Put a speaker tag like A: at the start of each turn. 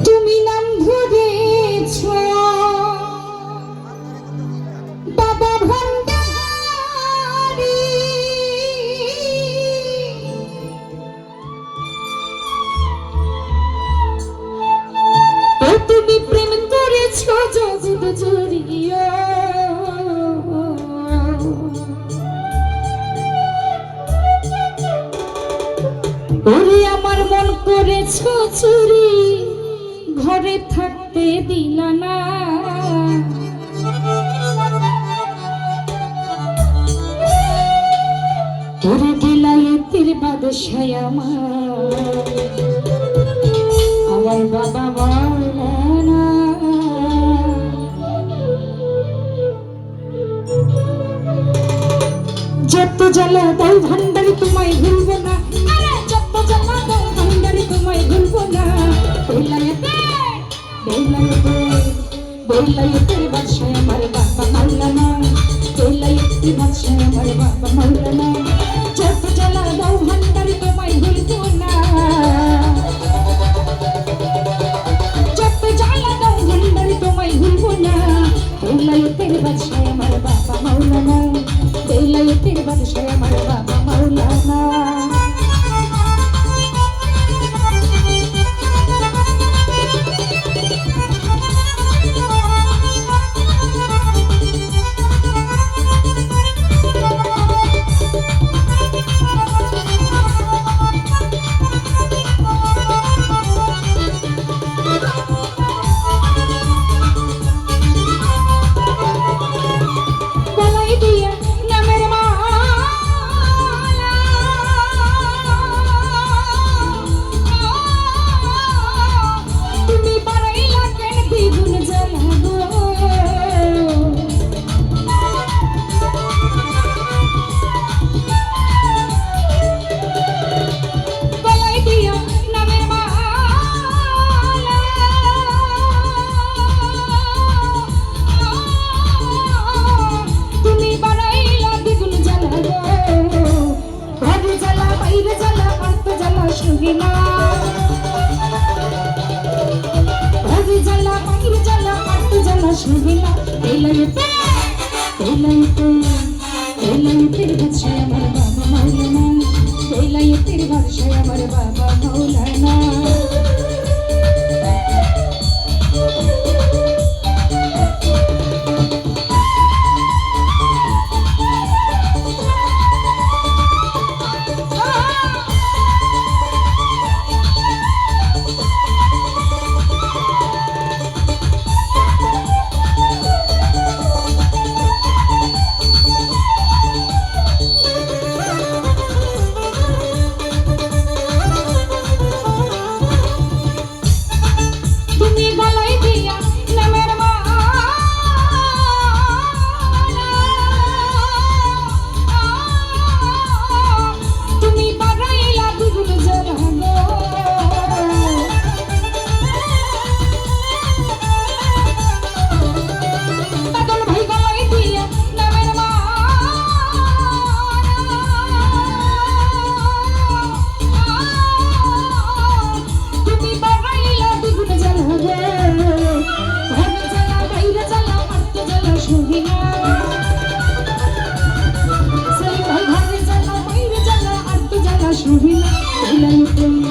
A: তুমি নাম ধরেছ বাবা ভান্ডারী, ও তুমি প্রেম করেছ জগৎ জুড়িয়া, ওরে আমার মন করেছ চুরি, ঘরে থাকতে দিলা না। ওরে দিলায়েতের বাদশাহ আমার বাবা মাওলানা। যত জ্বালা দাও ভান্ডারি তোমায় ভুলবো না, যত জ্বালা দাও ভান্ডারি তোমায় ভুলবো না। বেলায়েতের বাদশাহ আমার বাবা মাওলানা, বেলায়েতের বাদশাহ আমার বাবা মাওলানা। যত জ্বালা দাও ভান্ডারি তোমায় ভুলবো না, যত জ্বালা দাও ভান্ডারি তোমায় ভুলবো না। বেলায়েতের বাদশাহ আমার বাবা মাওলানা, বেলায়েতের বাদশাহ আমার বাবা মাওলানা। বেলায়েতের বাদশাহ আমার বাবা মাওলানা, বেলায়েতের বাদশাহ আমার বাবা মাওলানা। Belayete